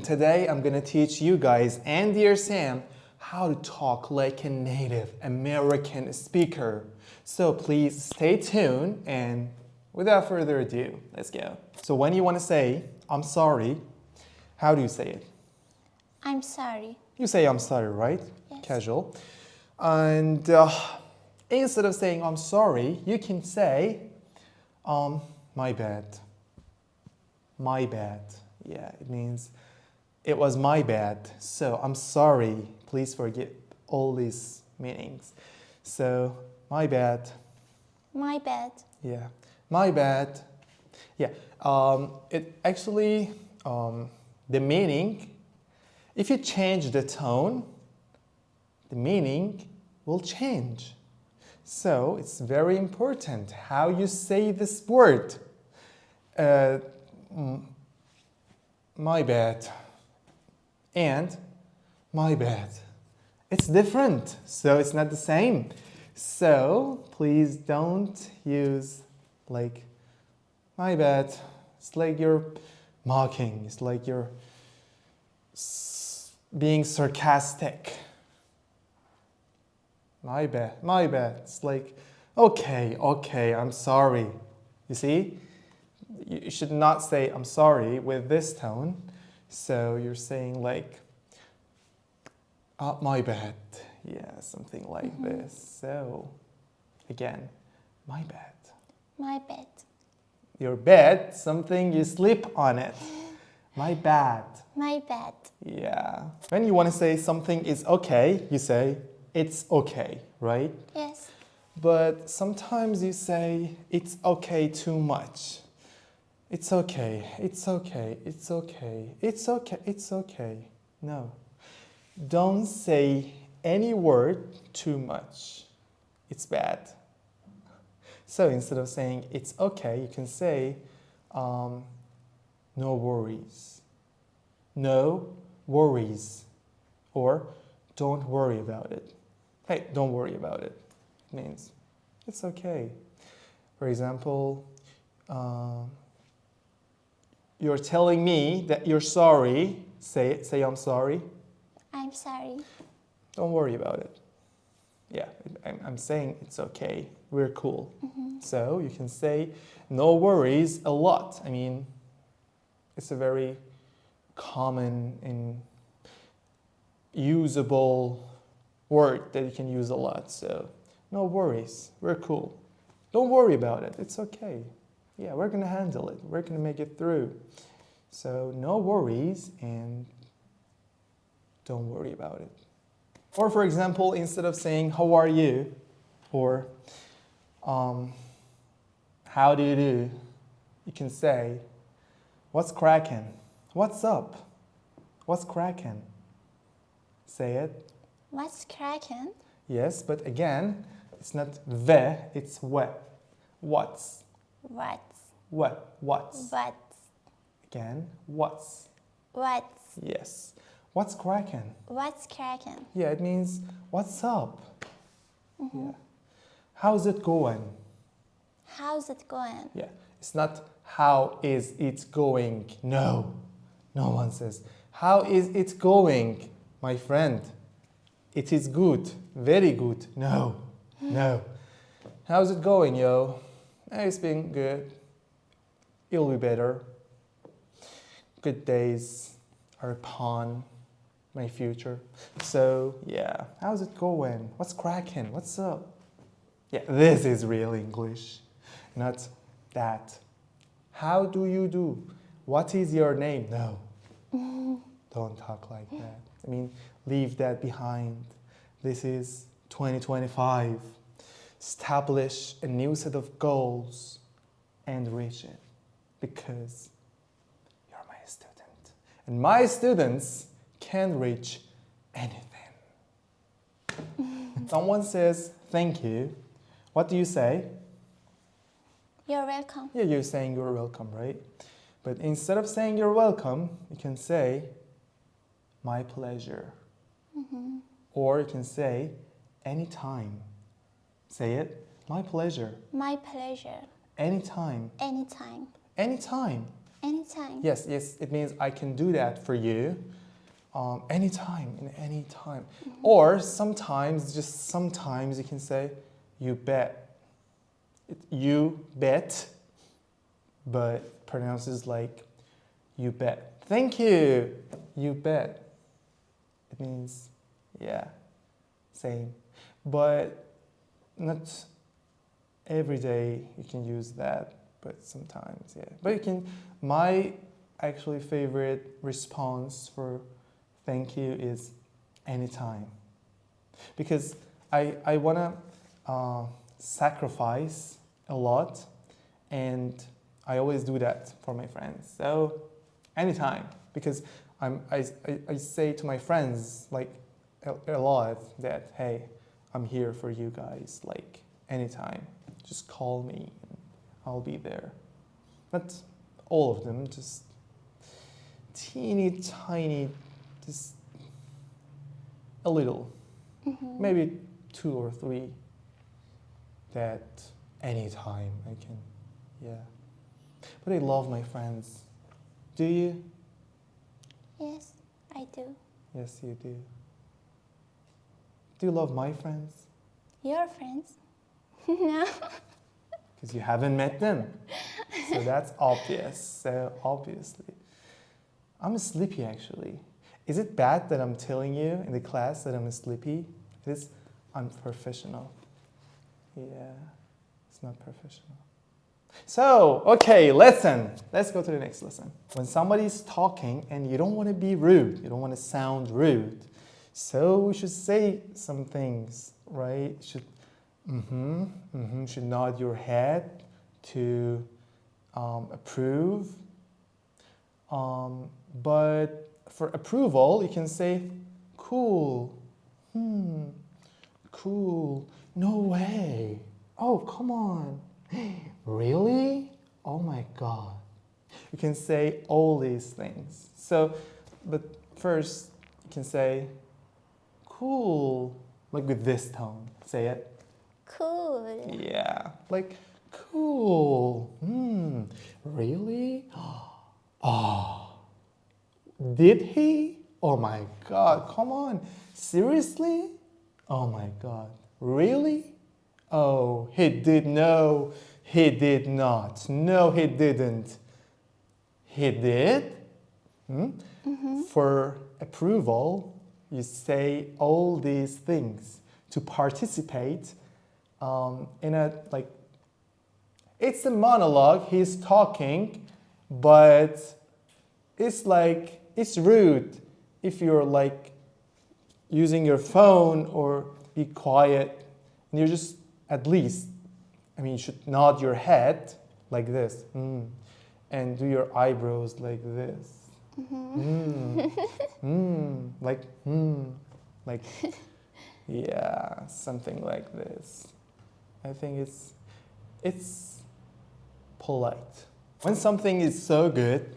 Today I'm gonna teach you guys and dear Sam how to talk like a native American speaker. So please stay tuned and without further ado, let's go. So when you want to say I'm sorry, how do you say it? I'm sorry. You say I'm sorry, right? Yes. Casual. And instead of saying I'm sorry, you can say my bad. My bad. Yeah, it means it was my bad. So I'm sorry. Please forget all these meanings. So my bad. My bad. Yeah, my bad. Yeah, it actually, the meaning, if you change the tone, the meaning will change. So it's very important how you say this word. My bad and my bad. It's different, so it's not the same. So please don't use like my bad. It's like you're mocking. It's like you're being sarcastic. My bad, my bad. It's like, okay, I'm sorry. You see? You should not say I'm sorry with this tone. So you're saying like, my bad. Yeah, something like this. So again, my bad. My bad. Your bed, something you sleep on it. My bad. My bad. Yeah. When you want to say something is okay, you say it's okay, right? Yes. But sometimes you say it's okay too much. It's okay, it's okay, it's okay, it's okay, it's okay. No. Don't say any word too much. It's bad. So instead of saying it's okay, you can say no worries. No worries. Or don't worry about it. Hey, don't worry about it. It means it's okay. For example, you're telling me that you're sorry. Say it. Say I'm sorry. I'm sorry. Don't worry about it. Yeah, I'm saying it's okay. We're cool. So you can say no worries a lot. I mean, it's a very common and usable word that you can use a lot. So no worries. We're cool. Don't worry about it. It's okay. Yeah, we're going to handle it. We're going to make it through. So no worries and don't worry about it. Or for example, instead of saying, how are you? Or how do you do? You can say, what's cracking? What's up? What's cracking? Say it. What's cracking? Yes, but again, it's not the, it's what. What's. What's? What? What's. What's? Again, what's. What's? Yes. What's cracking? What's cracking? Yeah, it means what's up. Yeah. How's it going? How's it going? Yeah. It's not how is it going. No. No one says how is it going, my friend? It is good. Very good. No. No. How's it going, yo? It's been good. It'll be better. Good days are upon my future. So, yeah. How's it going? What's cracking? What's up? Yeah, this is real English, not that. How do you do? What is your name? No. Don't talk like that. I mean, leave that behind. This is 2025. Establish a new set of goals and reach it because you're my student. And my students can reach anything. Someone says thank you. What do you say? You're welcome. Yeah, you're saying you're welcome, right? But instead of saying you're welcome, you can say my pleasure. Or you can say anytime. Say it. My pleasure. My pleasure. Anytime. Anytime. Anytime. Anytime. Yes, it means I can do that for you anytime, in any time. Or sometimes, just sometimes you can say, you bet. You bet, but pronounces like you bet. Thank you, you bet. It means, yeah, same. But not every day you can use that, but sometimes, yeah. But you can, my actually favorite response for thank you is anytime. Because I want to sacrifice a lot, and I always do that for my friends. So anytime, because I say to my friends like a lot that, hey, I'm here for you guys, like anytime. Just call me, and I'll be there. Not all of them, just teeny tiny, just a little. Maybe 2 or 3 that anytime I can, yeah. But I love my friends. Do you? Yes, I do. Yes, you do. Do you love my friends? Your friends? No. Because you haven't met them. So that's obvious. So obviously. I'm sleepy actually. Is it bad that I'm telling you in the class that I'm sleepy? It is unprofessional. Yeah, it's not professional. So, okay, lesson. Let's go to the next lesson. When somebody's talking and you don't want to be rude, you don't want to sound rude, so we should say some things, right? Should should nod your head to approve. But for approval, you can say cool. Cool. No way. Oh, come on. Really? Oh my God. You can say all these things. So, but first, you can say cool, like with this tone. Say it. Cool. Yeah, like cool. Really? Oh, did he? Oh my God, come on. Seriously? Oh my God, really? Oh, he did. No, he did not. No, he didn't. He did? For approval, you say all these things to participate in a, like, it's a monologue, he's talking, but it's like, it's rude if you're like using your phone or be quiet and you're just, at least, I mean, you should nod your head like this and do your eyebrows like this. Like, yeah, something like this. I think it's polite. When something is so good,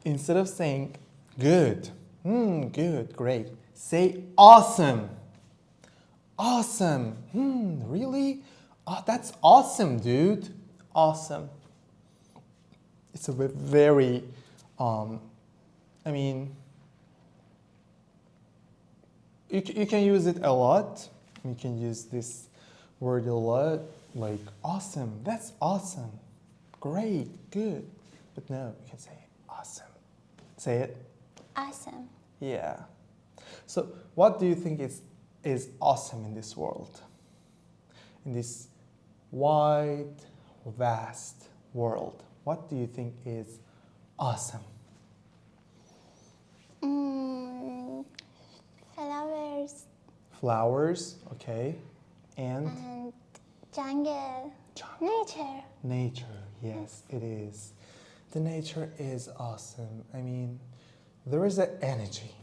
instead of saying good, good, great, say awesome. Awesome. Really? Oh, that's awesome, dude. Awesome. It's a very, I mean, you can use it a lot. You can use this word a lot, like awesome. That's awesome. Great, good. But no, you can say awesome. Say it. Awesome. Yeah. So what do you think is awesome in this world? In this wide, vast world, what do you think is awesome? Flowers Flowers, okay. And and jungle. jungle. Nature. Nature, yes, it is. The nature is awesome. I mean, there is an energy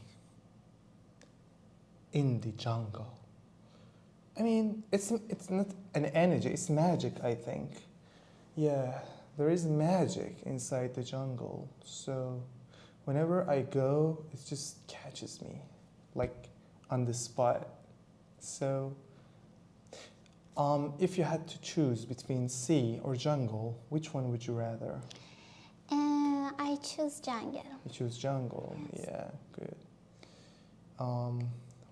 in the jungle. I mean, it's not an energy, it's magic, I think. Yeah, there is magic inside the jungle. So whenever I go, it just catches me, like on the spot. So if you had to choose between sea or jungle, which one would you rather? I choose jungle. You choose jungle. Yes. Yeah, good.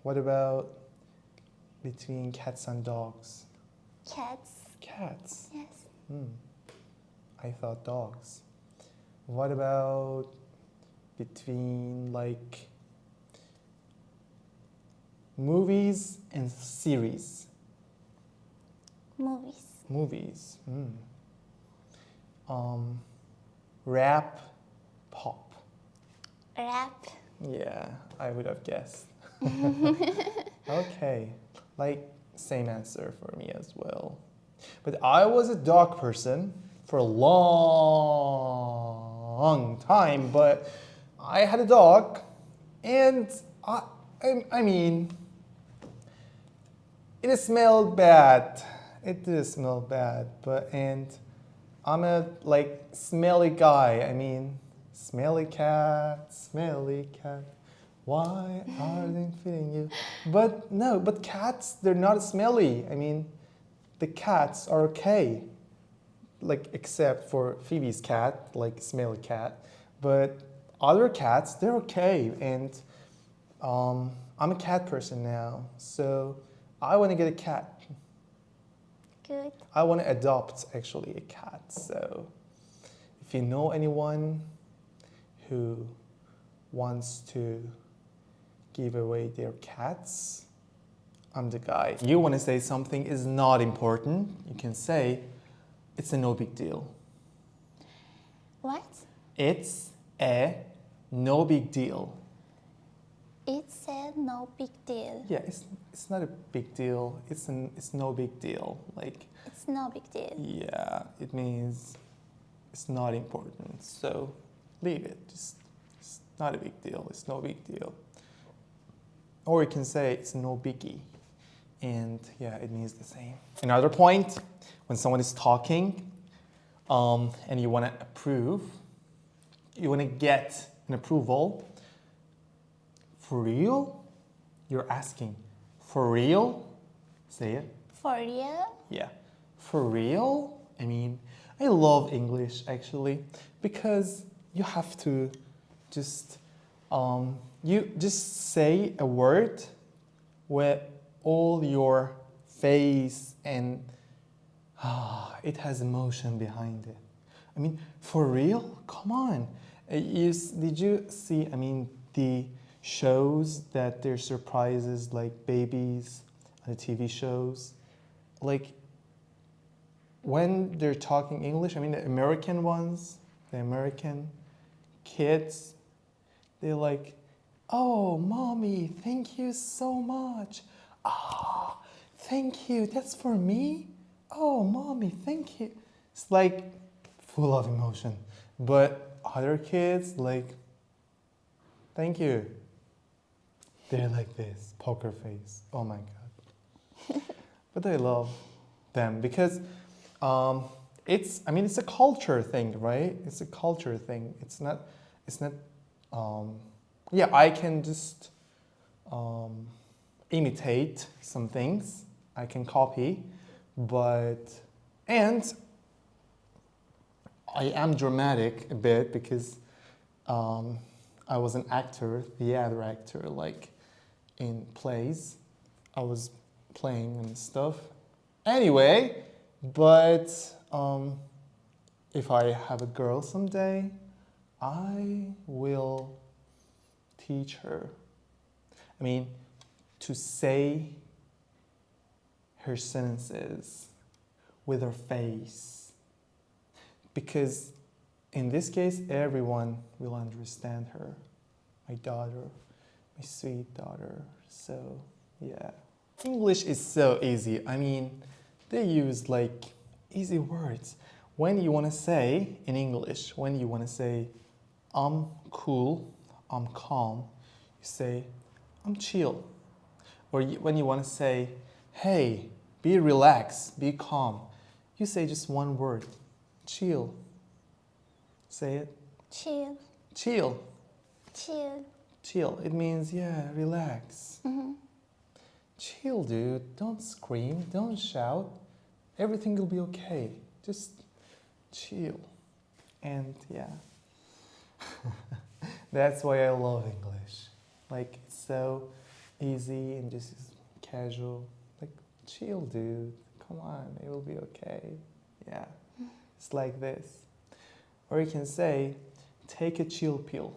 What about between cats and dogs? Cats. Cats. Yes. I thought dogs. What about between like movies and series? Movies. Movies. Rap, pop. Rap. Yeah, I would have guessed. Okay, like same answer for me as well. But I was a dog person for a long time, but I had a dog and I mean, it smelled bad. It did smell bad, and I'm a like smelly guy. I mean, smelly cat, smelly cat. Why are they feeding you? But no, but cats, they're not smelly. I mean, the cats are okay. Like except for Phoebe's cat, like smelly cat. But other cats, they're okay. And I'm a cat person now, so I want to get a cat. Good. I want to adopt actually a cat. So if you know anyone who wants to give away their cats, I'm the guy. You want to say something is not important, you can say it's a no big deal. What? It's a no big deal. It's a no big deal. Yeah, it's not a big deal. It's no big deal. Like, It's no big deal. yeah, it means it's not important. So leave it. Just it's not a big deal. It's no big deal. Or you can say it's no biggie. And yeah, it means the same. Another point, when someone is talking and you want to approve, you want to get an approval, for real? You're asking, for real? Say it. For real? Yeah. For real? I mean, I love English actually because you have to just you just say a word with all your face and it has emotion behind it. I mean, for real? Come on. Did you see, I mean, the shows that they're surprises like babies on the TV shows? Like, when they're talking English, I mean, the American ones, the American kids, they're like, oh, mommy, thank you so much. Ah, thank you, that's for me? Oh, mommy, thank you. It's like full of emotion. But other kids, like, thank you. They're like this, poker face. Oh my God. But I love them because it's a culture thing, right? It's a culture thing. It's not, yeah, I can just imitate some things. I can copy, and I am dramatic a bit because I was an actor, theater actor, like in plays. I was playing and stuff. Anyway, but if I have a girl someday, I will teach her. I mean, to say her sentences with her face. Because in this case, everyone will understand her. My daughter, my sweet daughter. So, yeah. English is so easy. I mean, they use like easy words. When you want to say in English, when you want to say, I'm cool, I'm calm, you say, I'm chill. Or when you want to say, hey, be relaxed, be calm, you say just one word, chill. Say it. Chill. Chill. Chill. Chill. It means, yeah, relax. Mm-hmm. Chill, dude. Don't scream. Don't shout. Everything will be okay. Just chill. And yeah. That's why I love English. Like, it's so easy and just casual. Like, chill, dude. Come on, it will be okay. Yeah, it's like this. Or you can say, take a chill pill.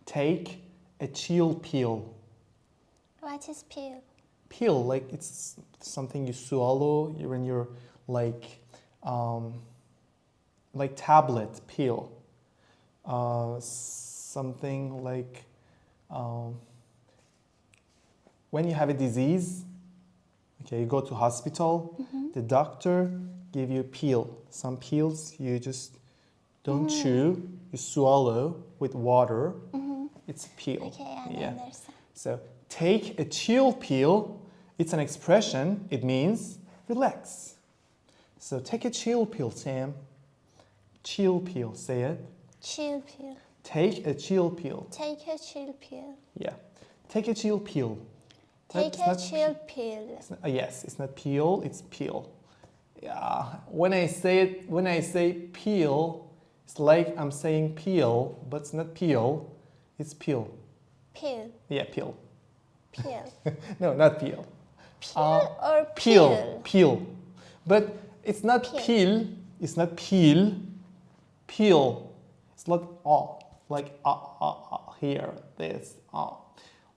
Take a chill pill. What is pill? Pill, like it's something you swallow when you're like tablet pill. Something like when you have a disease, okay, you go to hospital, the doctor give you a pill. Some pills you just don't chew, you swallow with water. It's a pill. Okay, I understand. So take a chill pill. It's an expression. It means relax. So take a chill pill, Sam. Chill pill. Say it. Chill pill. Take a chill pill. Take a chill pill. Yeah. Take a chill pill. Take a chill pill. Yes, it's not peel, it's pill. Yeah. When I say peel, it's like I'm saying peel, but it's not peel, it's peel. Pill. Yeah, peel. Pill. No, not peel. Pill or pill? Peel. But it's not peel. It's not peel. Peel. It's like like here, this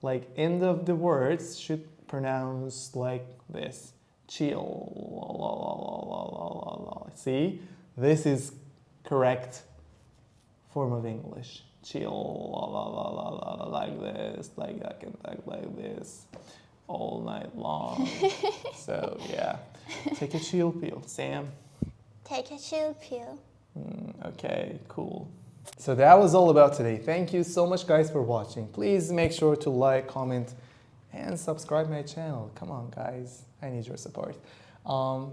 like end of the words should pronounce like this. Chill. See, this is correct form of English. Chill like this, like I can talk like this all night long. So yeah, take a chill pill, Sam. Take a chill pill. Okay, cool. So that was all about today. Thank you so much, guys, for watching. Please make sure to like, comment, and subscribe my channel. Come on, guys, I need your support.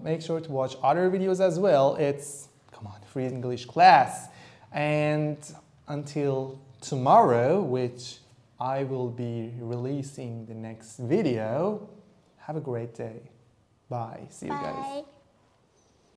Make sure to watch other videos as well. It's, come on, free English class. And until tomorrow, which I will be releasing the next video, have a great day. Bye. See you guys. Bye.